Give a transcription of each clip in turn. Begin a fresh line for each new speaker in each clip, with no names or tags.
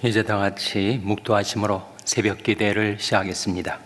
이제 다 같이 묵도하심으로 새벽 기도를 시작하겠습니다.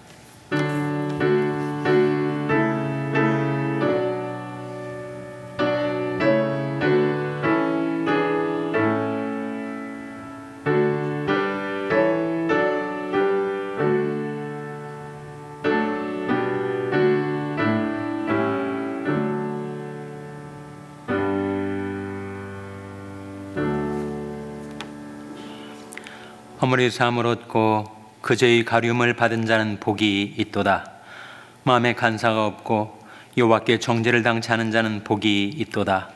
허물의 사함을 얻고 그저의 가듐을 받은 자는 복이 있도다. 마음에 간사가 없고 여호와께 정죄를 당치 않은 자는 복이 있도다.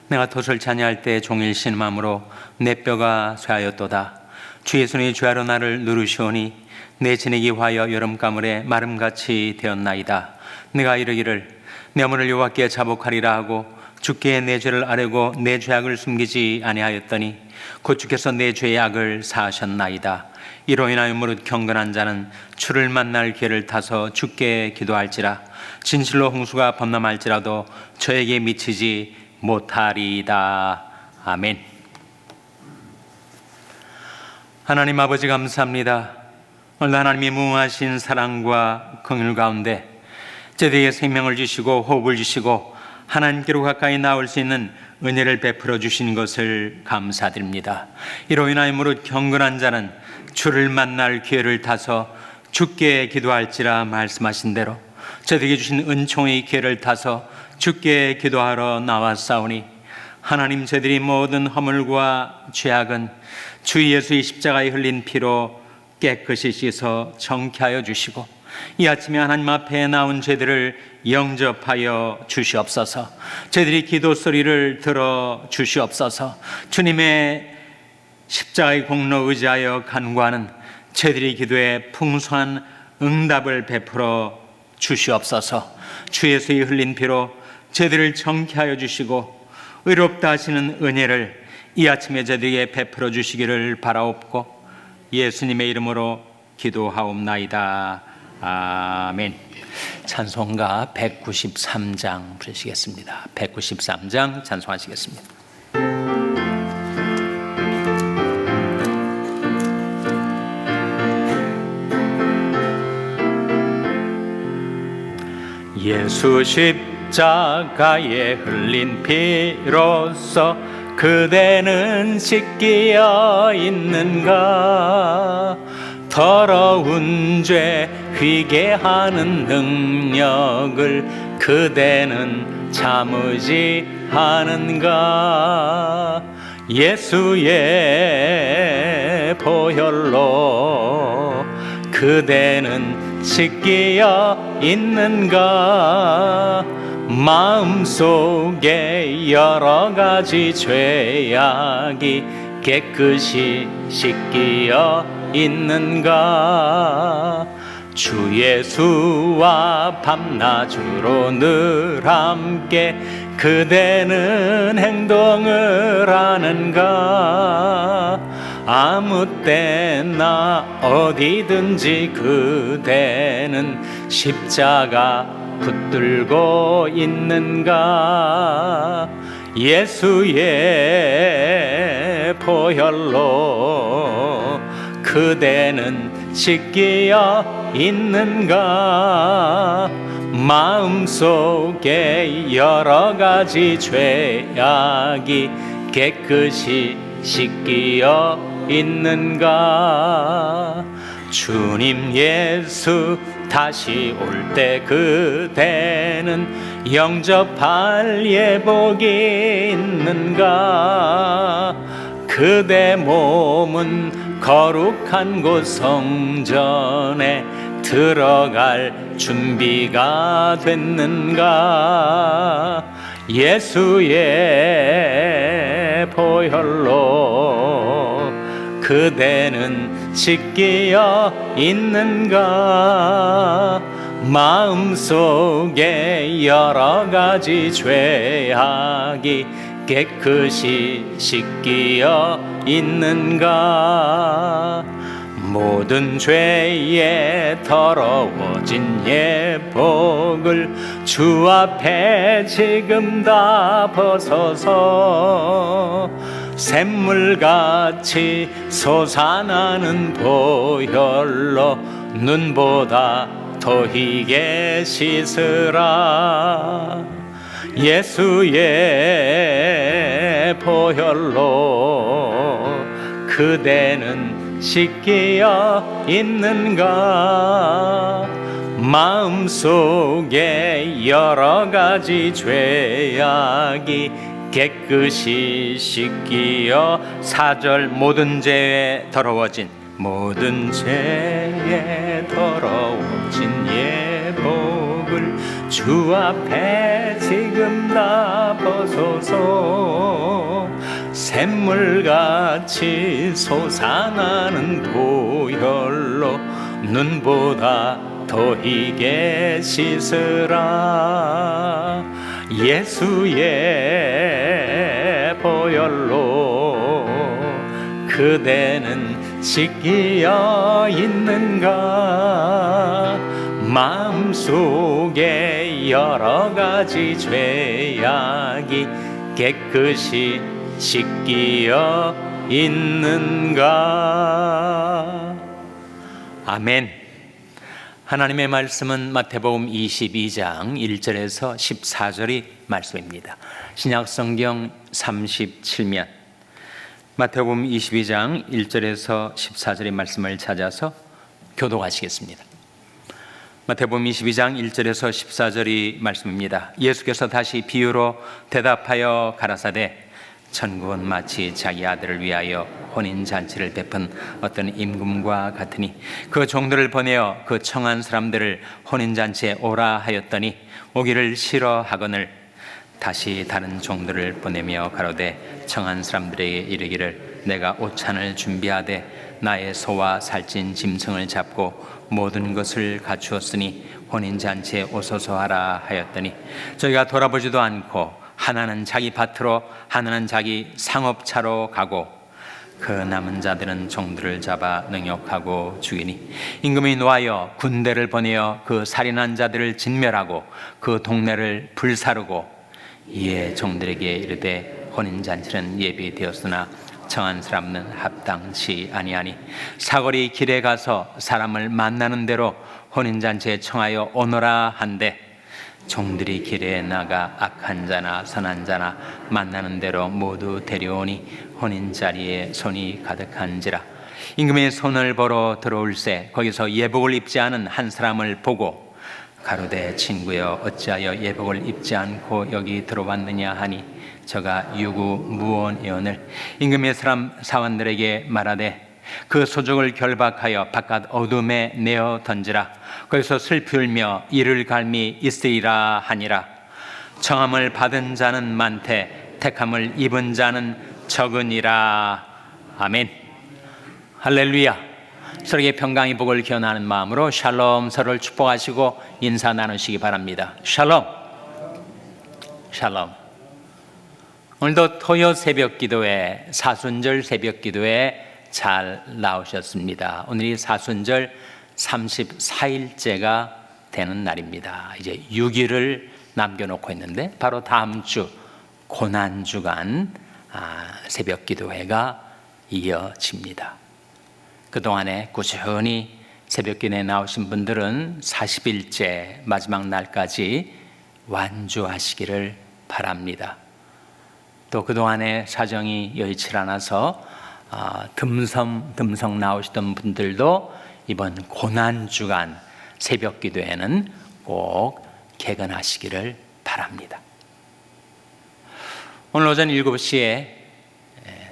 내가 돛을 찬양할 때 종일 신음함으로 내 뼈가 쇠하였도다. 주 예수님이 죄하러 나를 누르시오니 내 진액이 화하여 여름가물에 마름같이 되었나이다. 내가 이르기를 내 허물을 여호와께 자복하리라 하고 주께 내 죄를 아뢰고 내 죄악을 숨기지 아니하였더니 곧 주께서 내 죄의 악을 사하셨나이다. 이로 인하여 무릇 경건한 자는 주를 만날 기회를 타서 주께 기도할지라. 진실로 홍수가 범람할지라도 저에게 미치지 못하리이다. 아멘. 하나님 아버지 감사합니다. 오늘 하나님이 무궁하신 사랑과 긍휼 가운데 저희에게 생명을 주시고 호흡을 주시고 하나님께로 가까이 나올 수 있는 은혜를 베풀어 주신 것을 감사드립니다. 이로 인하여 무릇 경건한 자는 주를 만날 기회를 타서 주께 기도할지라 말씀하신 대로 저에게 주신 은총의 기회를 타서 주께 기도하러 나왔사오니 하나님, 저희들이 모든 허물과 죄악은 주 예수의 십자가에 흘린 피로 깨끗이 씻어 정케하여 주시고 이 아침에 하나님 앞에 나온 죄들을 영접하여 주시옵소서. 저희들이 기도 소리를 들어 주시옵소서. 주님의 십자가의 공로 의지하여 간구하는 저희들이 기도에 풍성한 응답을 베풀어 주시옵소서. 주 예수의 흘린 피로 저희들을 정케하여 주시고 의롭다 하시는 은혜를 이 아침에 저희들에게 베풀어 주시기를 바라옵고 예수님의 이름으로 기도하옵나이다. 아멘. 찬송가 193장 부르시겠습니다. 193장 찬송하시겠습니다. 예수 십자가에 흘린 피로써 그대는 씻기어 있는가? 더러운 죄 휘게 하는 능력을 그대는 참으지 않은가? 예수의 보혈로 그대는 씻기어 있는가? 마음속에 여러 가지 죄악이 깨끗이 씻기어 있는가? 주 예수와 밤낮으로 늘 함께 그대는 행동을 하는가? 아무 때나 어디든지 그대는 십자가 붙들고 있는가? 예수의 보혈로 그대는 씻기어 있는가? 마음속에 여러 가지 죄악이 깨끗이 씻기어 있는가? 주님 예수 다시 올 때 그대는 영접할 예복이 있는가? 그대 몸은 거룩한 곳 성전에 들어갈 준비가 됐는가? 예수의 보혈로 그대는 씻기어 있는가? 마음속에 여러 가지 죄악이 깨끗이 씻기어 있는가? 모든 죄에 더러워진 예복을 주 앞에 지금 다 벗어서 샘물같이 솟아나는 보혈로 눈보다 더 희게 씻으라. 예수의 보혈로 그대는 씻기어 있는가? 마음속에 여러 가지 죄악이 깨끗이 씻기어 4절 모든 죄에 더러워진 예복을 주 앞에 지금 다 벗어서 샘물같이 솟아나는 보혈로 눈보다 더 희게 씻으라. 예수의 보혈로 그대는 씻기어 있는가? 마음속에 여러 가지 죄악이 깨끗이 씻기어 있는가? 아멘. 하나님의 말씀은 마태복음 22장 1절에서 14절이 말씀입니다. 신약성경 37면 마태복음 22장 1절에서 14절의 말씀을 찾아서 교독하시겠습니다. 마태복음 22장 1절에서 14절이 말씀입니다. 예수께서 다시 비유로 대답하여 가라사대 천국은 마치 자기 아들을 위하여 혼인잔치를 베푼 어떤 임금과 같으니 그 종들을 보내어 그 청한 사람들을 혼인잔치에 오라 하였더니 오기를 싫어하거늘 다시 다른 종들을 보내며 가로되 청한 사람들에게 이르기를 내가 오찬을 준비하되 나의 소와 살찐 짐승을 잡고 모든 것을 갖추었으니 혼인잔치에 오소서 하라 하였더니 저희가 돌아보지도 않고 하나는 자기 밭으로 하나는 자기 상업차로 가고 그 남은 자들은 종들을 잡아 능욕하고 죽이니 임금이 노하여 군대를 보내어 그 살인한 자들을 진멸하고 그 동네를 불사르고 이에 종들에게 이르되 혼인잔치는 예비되었으나 청한 사람은 합당치 아니하니 사거리 길에 가서 사람을 만나는 대로 혼인잔치에 청하여 오너라 한데 종들이 길에 나가 악한 자나 선한 자나 만나는 대로 모두 데려오니 혼인자리에 손이 가득한지라. 임금의 손을 보러 들어올세 거기서 예복을 입지 않은 한 사람을 보고 가로되 친구여 어찌하여 예복을 입지 않고 여기 들어왔느냐 하니 저가 유구무원이오늘 임금의 사원들에게 말하되 그 소족을 결박하여 바깥 어둠에 내어 던지라. 거기서 슬피 울며 이를 갈미 있으리라 하니라. 청함을 받은 자는 많되 택함을 입은 자는 적으니라. 아멘. 할렐루야. 서로에게 평강의 복을 기원하는 마음으로 샬롬, 서로를 축복하시고 인사 나누시기 바랍니다. 샬롬. 샬롬. 오늘도 토요 새벽 기도회, 사순절 새벽 기도회 잘 나오셨습니다. 오늘이 사순절 34일째가 되는 날입니다. 이제 6일을 남겨놓고 있는데 바로 다음 주 고난주간 새벽 기도회가 이어집니다. 그동안에 꾸준히 새벽 기도회에 나오신 분들은 40일째 마지막 날까지 완주하시기를 바랍니다. 또 그동안에 사정이 여의치 않아서 듬성 나오시던 분들도 이번 고난주간 새벽 기도회는 꼭 개근하시기를 바랍니다. 오늘 오전 7시에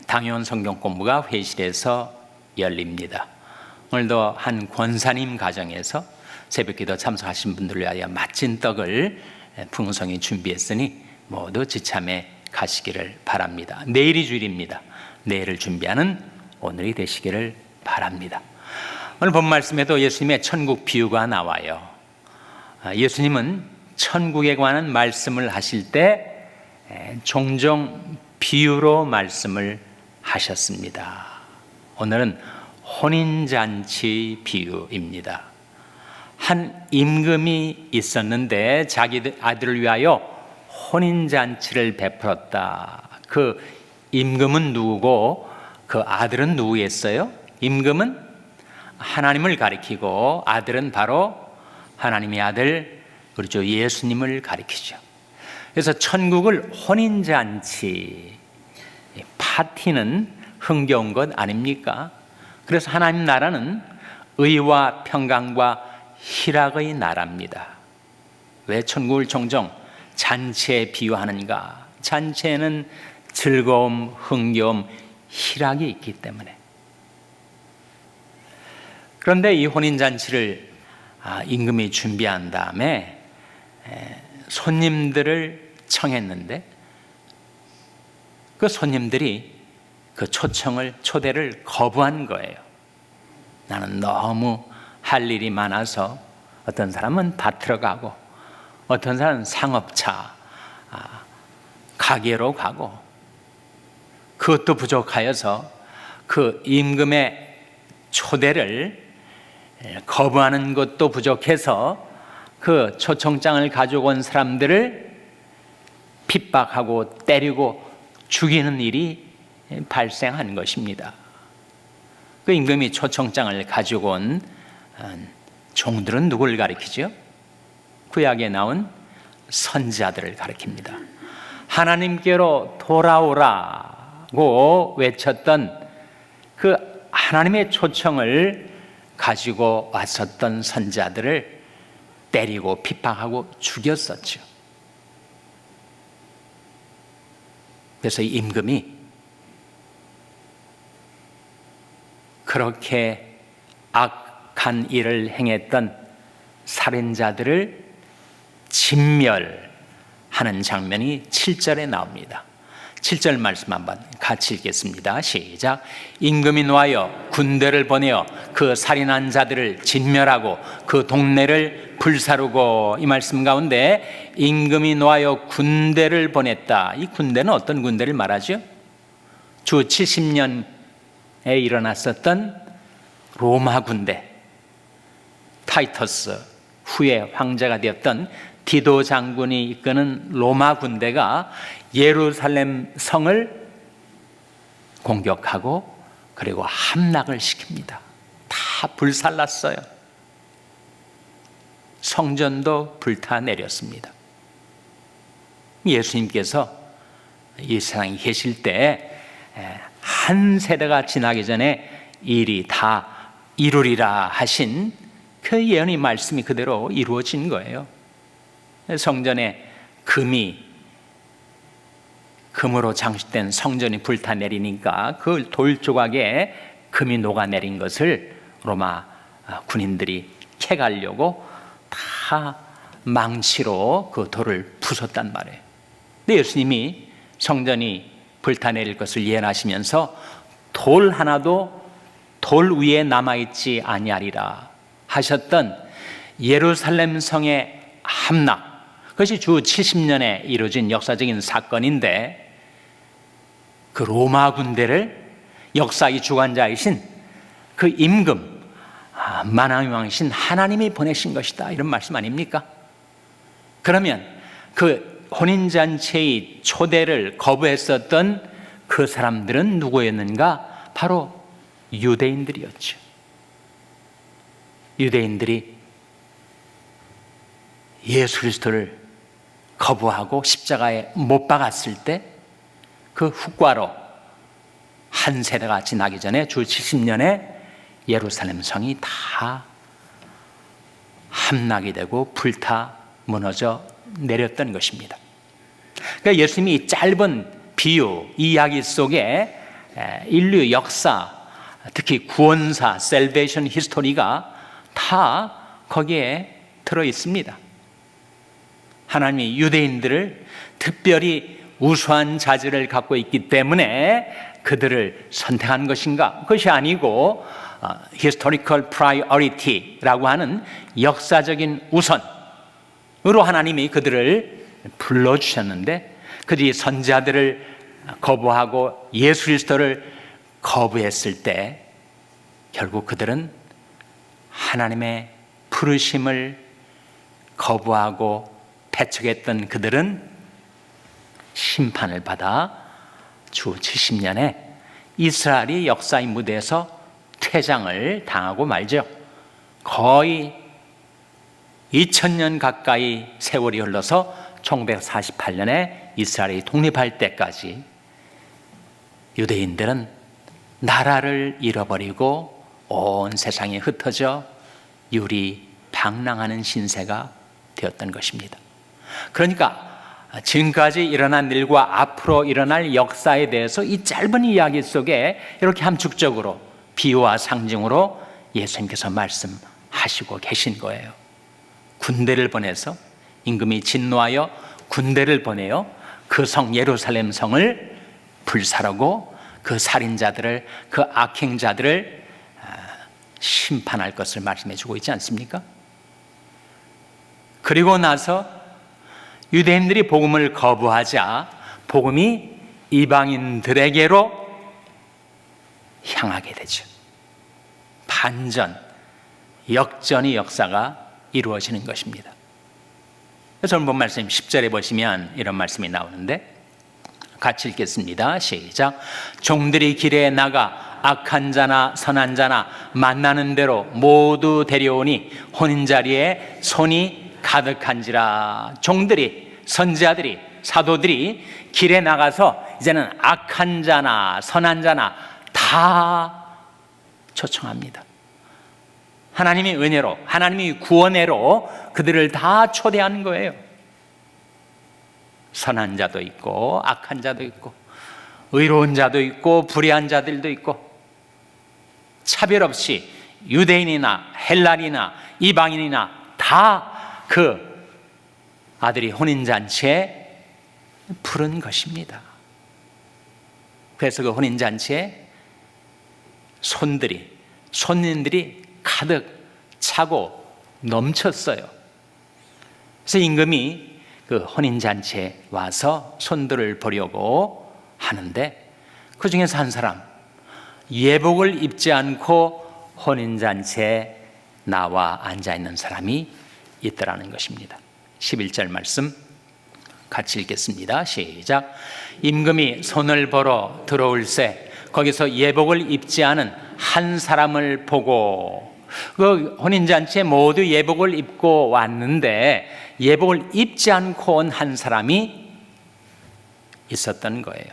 당연 성경 공부가 회실에서 열립니다. 오늘도 한 권사님 가정에서 새벽 기도 참석하신 분들을 위하여 맛진 떡을 풍성히 준비했으니 모두 지참에 가시기를 바랍니다. 내일이 주일입니다. 내일을 준비하는 오늘이 되시기를 바랍니다. 오늘 본 말씀에도 예수님의 천국 비유가 나와요. 예수님은 천국에 관한 말씀을 하실 때 종종 비유로 말씀을 하셨습니다. 오늘은 혼인잔치 비유입니다. 한 임금이 있었는데 자기 아들을 위하여 혼인잔치를 베풀었다. 그 임금은 누구고 그 아들은 누구였어요? 임금은 하나님을 가리키고 아들은 바로 하나님의 아들, 그렇죠, 예수님을 가리키죠. 그래서 천국을 혼인잔치, 파티는 흥겨운 것 아닙니까? 그래서 하나님 나라는 의와 평강과 희락의 나라입니다. 왜 천국을 종종 잔치에 비유하는가? 잔치에는 즐거움, 흥겨움, 희락이 있기 때문에. 그런데 이 혼인잔치를 임금이 준비한 다음에 손님들을 청했는데 그 손님들이 그 초대를 거부한 거예요. 나는 너무 할 일이 많아서. 어떤 사람은 밭으로 가고 어떤 사람은 상업차, 가게로 가고, 그것도 부족하여서 그 임금의 초대를 거부하는 것도 부족해서 그 초청장을 가지고 온 사람들을 핍박하고 때리고 죽이는 일이 발생한 것입니다. 그 임금이 초청장을 가지고 온 종들은 누구를 가리키죠? 구약에 나온 선지자들을 가리킵니다. 하나님께로 돌아오라고 외쳤던 그 하나님의 초청을 가지고 왔었던 선지자들을 때리고 핍박하고 죽였었죠. 그래서 임금이 그렇게 악한 일을 행했던 살인자들을 진멸하는 장면이 7절에 나옵니다. 7절 말씀 한번 같이 읽겠습니다. 시작. 임금이 노하여 군대를 보내어 그 살인한 자들을 진멸하고 그 동네를 불사르고. 이 말씀 가운데 임금이 노하여 군대를 보냈다. 이 군대는 어떤 군대를 말하죠? 주 70년에 일어났었던 로마 군대, 타이터스 후에 황제가 되었던 디도 장군이 이끄는 로마 군대가 예루살렘 성을 공격하고 그리고 함락을 시킵니다. 다 불살랐어요. 성전도 불타내렸습니다. 예수님께서 이 세상에 계실 때 한 세대가 지나기 전에 일이 다 이루리라 하신 그 예언의 말씀이 그대로 이루어진 거예요. 성전에 금으로 장식된 성전이 불타내리니까 그 돌 조각에 금이 녹아내린 것을 로마 군인들이 캐가려고 다 망치로 그 돌을 부쉈단 말이에요. 근데 예수님이 성전이 불타내릴 것을 예언하시면서 돌 하나도 돌 위에 남아있지 아니하리라 하셨던 예루살렘 성의 함락, 그것이 주 70년에 이루어진 역사적인 사건인데, 그 로마 군대를 역사의 주관자이신 그 임금, 만왕의 왕이신 하나님이 보내신 것이다, 이런 말씀 아닙니까? 그러면 그 혼인잔치의 초대를 거부했었던 그 사람들은 누구였는가? 바로 유대인들이었죠. 유대인들이 예수 그리스도를 거부하고 십자가에 못 박았을 때 그 후과로 한 세대가 지나기 전에 주 70년에 예루살렘 성이 다 함락이 되고 불타 무너져 내렸던 것입니다. 그러니까 예수님이 이 짧은 비유, 이야기 속에 인류 역사, 특히 구원사, 셀베이션 히스토리가 다 거기에 들어 있습니다. 하나님이 유대인들을 특별히 우수한 자질을 갖고 있기 때문에 그들을 선택한 것인가? 그것이 아니고 historical priority라고 하는 역사적인 우선으로 하나님이 그들을 불러주셨는데, 그들이 선지자들을 거부하고 예수 그리스도를 거부했을 때 결국 그들은 하나님의 부르심을 거부하고 배척했던 그들은 심판을 받아 주 70년에 이스라엘이 역사의 무대에서 퇴장을 당하고 말죠. 거의 2000년 가까이 세월이 흘러서 1948년에 이스라엘이 독립할 때까지 유대인들은 나라를 잃어버리고 온 세상에 흩어져 유리방랑하는 신세가 되었던 것입니다. 그러니까 지금까지 일어난 일과 앞으로 일어날 역사에 대해서 이 짧은 이야기 속에 이렇게 함축적으로 비유와 상징으로 예수님께서 말씀하시고 계신 거예요. 군대를 보내서 임금이 진노하여 군대를 보내요. 그 성 예루살렘 성을 불사르고 그 살인자들을, 그 악행자들을 심판할 것을 말씀해 주고 있지 않습니까? 그리고 나서 유대인들이 복음을 거부하자 복음이 이방인들에게로 향하게 되죠. 반전, 역전의 역사가 이루어지는 것입니다. 저는 본 말씀 10절에 보시면 이런 말씀이 나오는데 같이 읽겠습니다. 시작. 종들이 길에 나가 악한 자나 선한 자나 만나는 대로 모두 데려오니 혼인자리에 손이 가득한지라. 종들이, 선지자들이, 사도들이 길에 나가서 이제는 악한 자나 선한 자나 다 초청합니다. 하나님의 은혜로, 하나님의 구원혜로 그들을 다 초대하는 거예요. 선한 자도 있고 악한 자도 있고 의로운 자도 있고 불의한 자들도 있고 차별 없이 유대인이나 헬라인이나 이방인이나 다 그 아들이 혼인잔치에 부른 것입니다. 그래서 그 혼인잔치에 손님들이 가득 차고 넘쳤어요. 그래서 임금이 그 혼인잔치에 와서 손들을 보려고 하는데 그 중에서 한 사람 예복을 입지 않고 혼인잔치에 나와 앉아있는 사람이 있더라는 것입니다. 11절 말씀 같이 읽겠습니다. 시작. 임금이 손을 보러 들어올새 거기서 예복을 입지 않은 한 사람을 보고, 그 혼인잔치에 모두 예복을 입고 왔는데 예복을 입지 않고 온 한 사람이 있었던 거예요.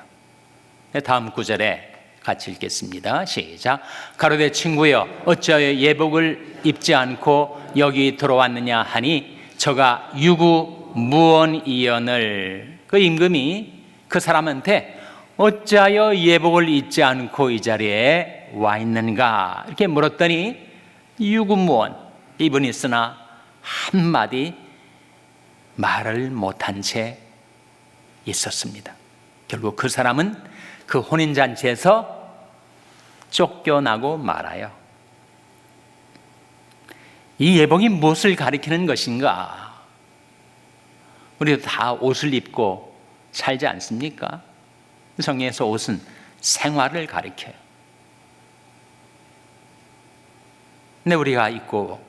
다음 구절에 같이 읽겠습니다. 시작. 가로되 친구여 어찌하여 예복을 입지 않고 여기 들어왔느냐 하니 저가 유구무원이언을. 그 임금이 그 사람한테 어찌하여 예복을 입지 않고 이 자리에 와 있는가 이렇게 물었더니 유구무원, 입은 있으나 한마디 말을 못한 채 있었습니다. 결국 그 사람은 그 혼인잔치에서 쫓겨나고 말아요. 이 예복이 무엇을 가리키는 것인가? 우리도 다 옷을 입고 살지 않습니까? 성경에서 옷은 생활을 가리켜요. 근데 우리가 입고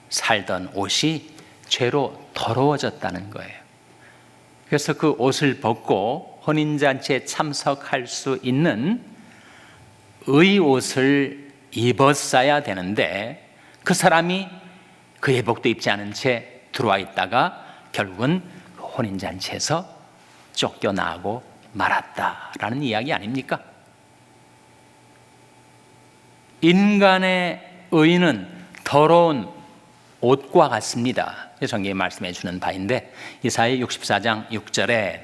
살던 옷이 죄로 더러워졌다는 거예요. 그래서 그 옷을 벗고 혼인잔치에 참석할 수 있는 의옷을 입었어야 되는데 그 사람이 그 예복도 입지 않은 채 들어와 있다가 결국은 혼인잔치에서 쫓겨나고 말았다라는 이야기 아닙니까? 인간의 의는 더러운 옷과 같습니다. 성경이 말씀해 주는 바인데 이사야 64장 6절에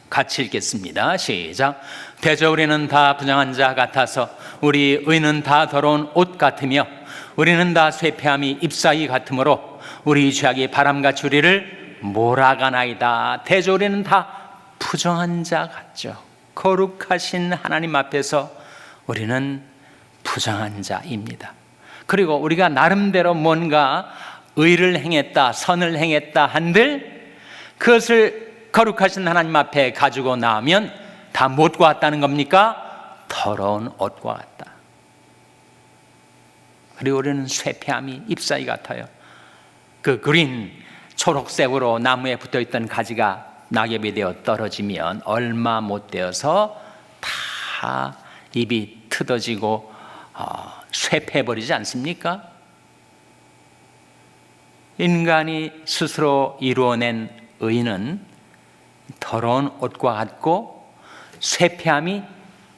같이 읽겠습니다. 시작. 대저 우리는 다 부정한 자 같아서 우리 의는 다 더러운 옷 같으며 우리는 다 쇠폐함이 잎사귀 같으므로 우리 죄악이 바람같이 우리를 몰아가나이다. 대저 우리는 다 부정한 자 같죠. 거룩하신 하나님 앞에서 우리는 부정한 자입니다. 그리고 우리가 나름대로 뭔가 의를 행했다, 선을 행했다 한들 그것을 거룩하신 하나님 앞에 가지고 나오면 다 무엇과 같다는 겁니까? 더러운 옷과 같다. 그리고 우리는 쇠폐함이 잎사귀 같아요. 그 그린 초록색으로 나무에 붙어있던 가지가 낙엽이 되어 떨어지면 얼마 못 되어서 다 입이 트어지고 쇠폐해버리지 않습니까? 인간이 스스로 이루어낸 의는 더러운 옷과 같고 쇠폐함이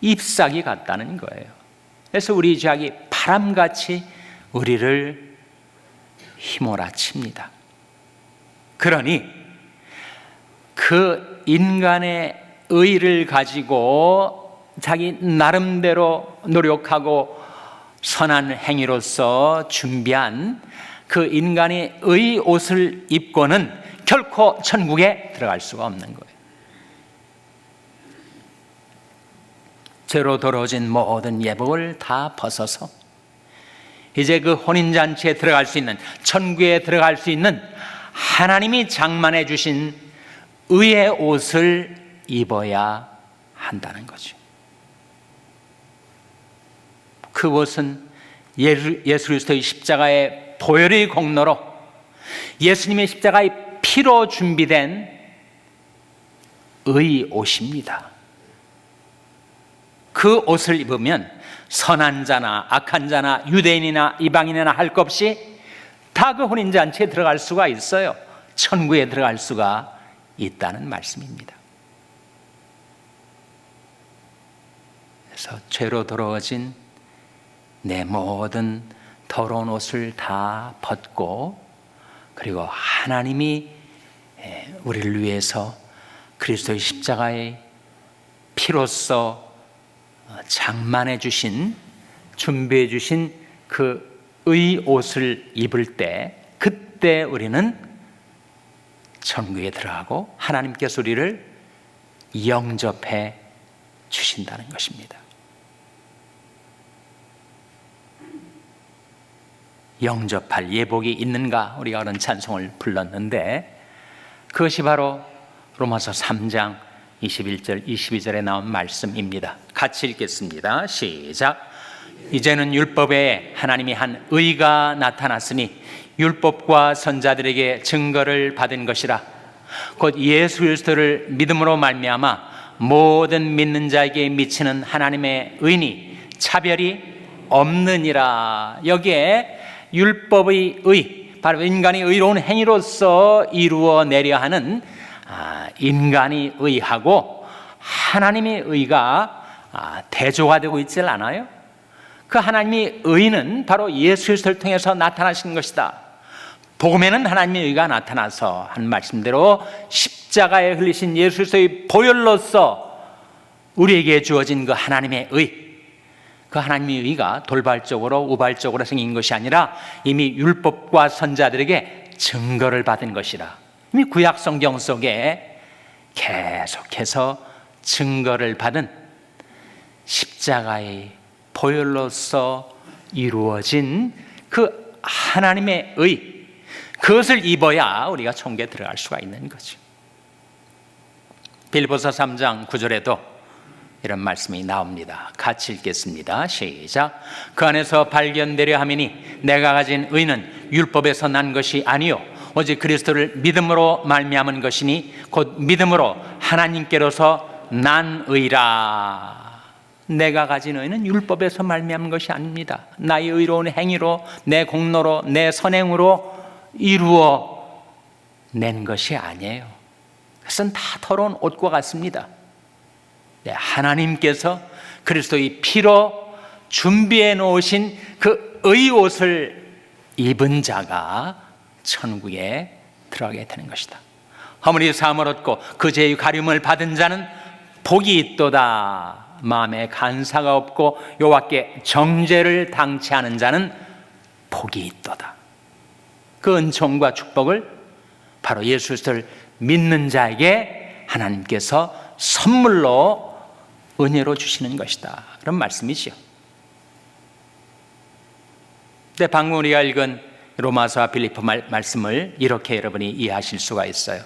잎사귀 같다는 거예요. 그래서 우리 죄악이 바람같이 우리를 휘몰아칩니다. 그러니 그 인간의 의를 가지고 자기 나름대로 노력하고 선한 행위로서 준비한 그 인간의 의 옷을 입고는 결코 천국에 들어갈 수가 없는 거예요. 죄로 더러워진 모든 예복을 다 벗어서 이제 그 혼인잔치에 들어갈 수 있는, 천국에 들어갈 수 있는 하나님이 장만해 주신 의의 옷을 입어야 한다는 거죠. 그 옷은 예수 그리스도의 십자가의 보혈의 공로로, 예수님의 십자가의 피로 준비된 의 옷입니다. 그 옷을 입으면 선한 자나 악한 자나 유대인이나 이방인이나 할 것 없이 다 그 혼인잔치에 들어갈 수가 있어요. 천국에 들어갈 수가 있다는 말씀입니다. 그래서 죄로 더러워진 내 모든 더러운 옷을 다 벗고, 그리고 하나님이 우리를 위해서 그리스도의 십자가의 피로써 장만해 주신, 준비해 주신 그 의 옷을 입을 때, 그때 우리는 천국에 들어가고 하나님께서 우리를 영접해 주신다는 것입니다. 영접할 예복이 있는가? 우리가 그런 찬송을 불렀는데, 그것이 바로 로마서 3장 21절 22절에 나온 말씀입니다. 같이 읽겠습니다. 시작. 이제는 율법에 하나님이 한 의가 나타났으니 율법과 선자들에게 증거를 받은 것이라. 곧 예수 그리스도를 믿음으로 말미암아 모든 믿는 자에게 미치는 하나님의 의니 차별이 없느니라. 여기에 율법의 의, 바로 인간이 의로운 행위로서 이루어내려 하는 인간이 의하고 하나님의 의가 대조가 되고 있지 않아요? 그 하나님의 의는 바로 예수 그리스도를 통해서 나타나신 것이다. 복음에는 하나님의 의가 나타나서 한 말씀대로 십자가에 흘리신 예수 그리스도의 보혈로서 우리에게 주어진 그 하나님의 의, 그 하나님의 의가 돌발적으로 우발적으로 생긴 것이 아니라 이미 율법과 선자들에게 증거를 받은 것이라. 이미 구약 성경 속에 계속해서 증거를 받은 십자가의 보혈로서 이루어진 그 하나님의 의, 그것을 입어야 우리가 천국에 들어갈 수가 있는 거죠. 빌립보서 3장 9절에도 이런 말씀이 나옵니다. 같이 읽겠습니다. 시작. 그 안에서 발견되려 함이니 내가 가진 의는 율법에서 난 것이 아니요 오직 그리스도를 믿음으로 말미암은 것이니 곧 믿음으로 하나님께로서 난 의라. 내가 가진 의는 율법에서 말미암은 것이 아닙니다. 나의 의로운 행위로, 내 공로로, 내 선행으로 이루어 낸 것이 아니에요. 그것은 다 더러운 옷과 같습니다. 하나님께서 그리스도의 피로 준비해 놓으신 그 의옷을 입은 자가 천국에 들어가게 되는 것이다. 허물이 사함을 얻고 그 죄의 가림을 받은 자는 복이 있도다. 마음에 간사가 없고 여호와께 정죄를 당치 않은 자는 복이 있도다. 그 은총과 축복을 바로 예수 그리스도를 믿는 자에게 하나님께서 선물로 은혜로 주시는 것이다. 그런 말씀이죠. 근데 방금 우리가 읽은 로마서와 빌립보 말씀을 이렇게 여러분이 이해하실 수가 있어요.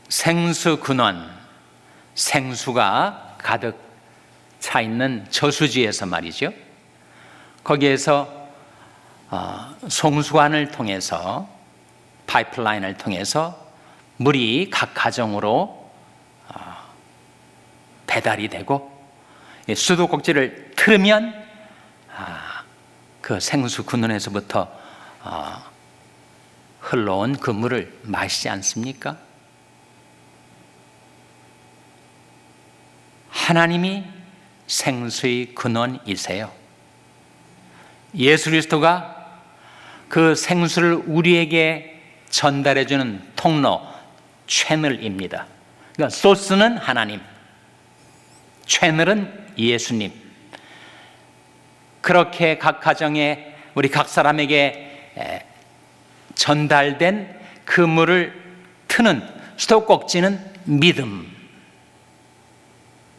생수 근원, 생수가 가득 차 있는 저수지에서 말이죠. 거기에서 송수관을 통해서 파이프라인을 통해서 물이 각 가정으로 배달이 되고, 수도꼭지를 틀으면 그 생수 근원에서부터 흘러온 그 물을 마시지 않습니까? 하나님이 생수의 근원이세요. 예수 그리스도가 그 생수를 우리에게 전달해주는 통로, 채널입니다. 그러니까 소스는 하나님, 채널은 예수님. 그렇게 각 가정에, 우리 각 사람에게 전달된 그 물을 트는 수도꼭지는 믿음.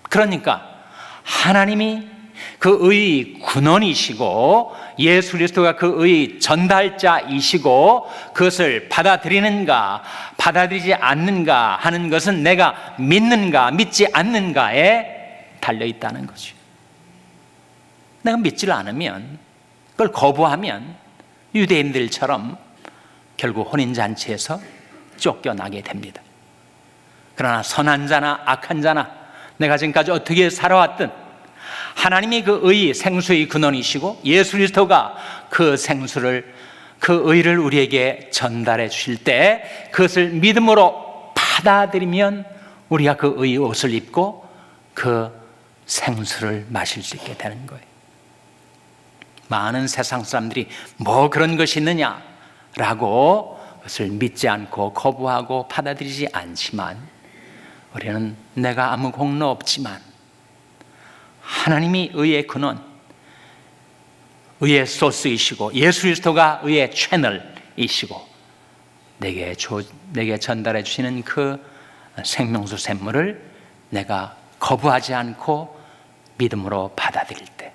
그러니까 하나님이 그 의 근원이시고 예수 그리스도가 그 의 전달자이시고, 그것을 받아들이는가 받아들이지 않는가 하는 것은 내가 믿는가 믿지 않는가에 달려있다는 거죠. 내가 믿지를 않으면, 그걸 거부하면 유대인들처럼 결국 혼인잔치에서 쫓겨나게 됩니다. 그러나 선한 자나 악한 자나 내가 지금까지 어떻게 살아왔든 하나님이 그 의, 생수의 근원이시고 예수 그리스도가 그 생수를, 그 의를 우리에게 전달해 주실 때 그것을 믿음으로 받아들이면 우리가 그 의의 옷을 입고 그 생수를 마실 수 있게 되는 거예요. 많은 세상 사람들이 뭐 그런 것이 있느냐라고 그것을 믿지 않고 거부하고 받아들이지 않지만, 우리는 내가 아무 공로 없지만 하나님이 의의 근원, 의의 소스이시고 예수 그리스도가 의의 채널이시고 내게 전달해 주시는 그 생명수 샘물을 내가 거부하지 않고 믿음으로 받아들일 때,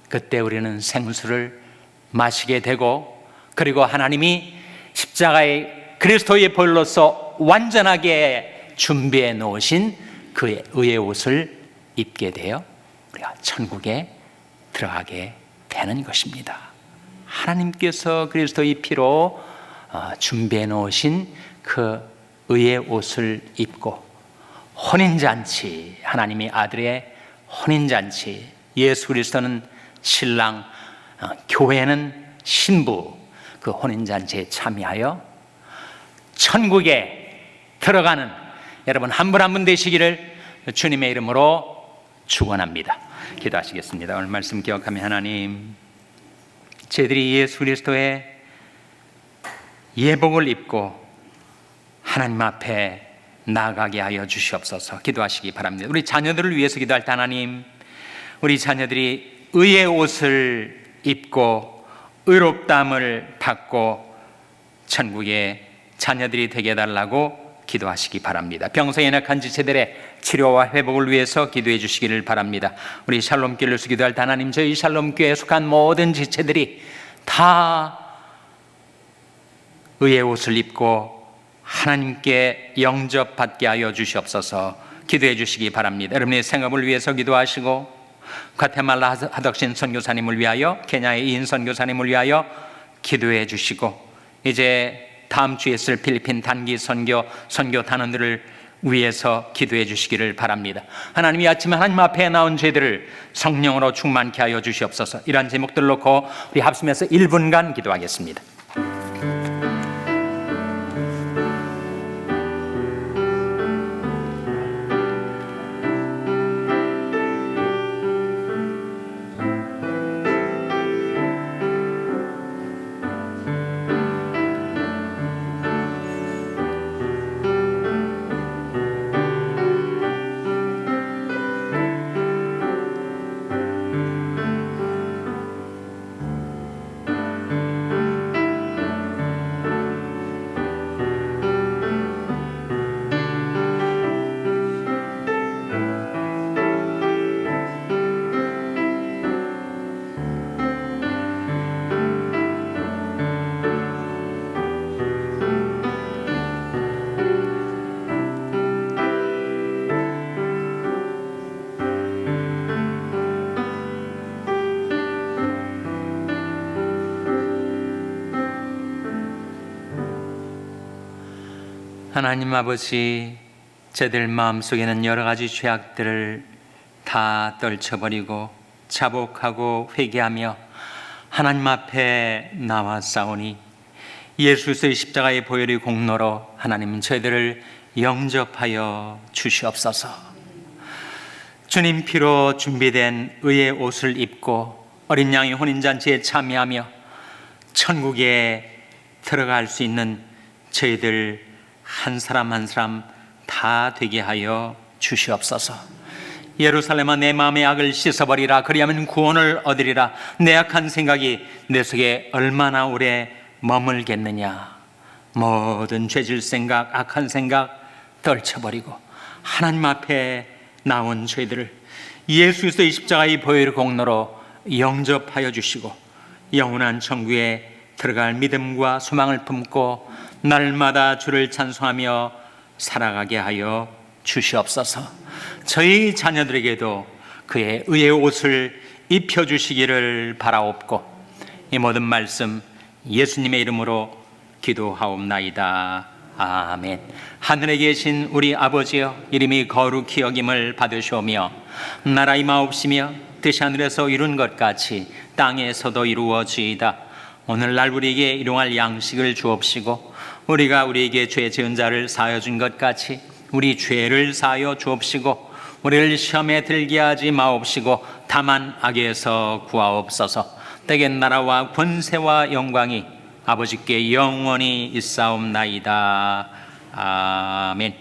그때 우리는 생수를 마시게 되고, 그리고 하나님이 십자가의 그리스도의 벌로서 완전하게 준비해 놓으신 그의 의의 옷을 입게 되어 우리가 천국에 들어가게 되는 것입니다. 하나님께서 그리스도의 피로 준비해 놓으신 그 의의 옷을 입고 혼인잔치, 하나님의 아들의 혼인잔치, 예수 그리스도는 신랑, 교회는 신부, 그 혼인잔치에 참여하여 천국에 들어가는 여러분 한 분 한 분 되시기를 주님의 이름으로 축원합니다. 기도하시겠습니다. 오늘 말씀 기억하며, 하나님, 저희들이 예수 그리스도의 예복을 입고 하나님 앞에 나아가게 하여 주시옵소서. 기도하시기 바랍니다. 우리 자녀들을 위해서 기도할 때, 하나님, 우리 자녀들이 의의 옷을 입고 의롭다함을 받고 천국의 자녀들이 되게 해달라고 기도하시기 바랍니다. 병상에 연약한 지체들의 치료와 회복을 위해서 기도해 주시기를 바랍니다. 우리 샬롬교회를 기도할 때, 하나님, 저희 샬롬교회에 속한 모든 지체들이 다 의의 옷을 입고 하나님께 영접받게 하여 주시옵소서. 기도해 주시기 바랍니다. 여러분의 생업을 위해서 기도하시고, 과테말라 하덕신 선교사님을 위하여, 케냐의 이인 선교사님을 위하여 기도해 주시고, 이제 다음 주에 있을 필리핀 단기 선교 단원들을 위해서 기도해 주시기를 바랍니다. 하나님, 이 아침에 하나님 앞에 나온 저희들을 성령으로 충만케 하여 주시옵소서. 이러한 제목들을 놓고 우리 합심해서 1분간 기도하겠습니다. 하나님 아버지, 저들 마음속에는 여러 가지 죄악들을 다 떨쳐버리고 자복하고 회개하며 하나님 앞에 나왔사오니 예수 그리스도의 십자가의 보혈의 공로로 하나님 저희들을 영접하여 주시옵소서. 주님 피로 준비된 의의 옷을 입고 어린 양의 혼인잔치에 참여하며 천국에 들어갈 수 있는 저희들 한 사람 한 사람 다 되게 하여 주시옵소서. 예루살렘아, 내 마음의 악을 씻어버리라. 그리하면 구원을 얻으리라. 내 악한 생각이 내 속에 얼마나 오래 머물겠느냐. 모든 죄질 생각, 악한 생각 떨쳐버리고 하나님 앞에 나온 저희들을 예수 그리스도의 십자가의 보혈 공로로 영접하여 주시고 영원한 천국에 들어갈 믿음과 소망을 품고 날마다 주를 찬송하며 살아가게 하여 주시옵소서. 저희 자녀들에게도 그의 의의 옷을 입혀주시기를 바라옵고 이 모든 말씀 예수님의 이름으로 기도하옵나이다. 아멘. 하늘에 계신 우리 아버지여, 이름이 거룩히 여김을 받으시오며 나라 임하옵시며 뜻이 하늘에서 이룬 것 같이 땅에서도 이루어지이다. 오늘날 우리에게 일용할 양식을 주옵시고 우리가 우리에게 죄 지은 자를 사하여 준 것 같이 우리 죄를 사하여 주옵시고 우리를 시험에 들게 하지 마옵시고 다만 악에서 구하옵소서. 때겐 나라와 권세와 영광이 아버지께 영원히 있사옵나이다. 아멘.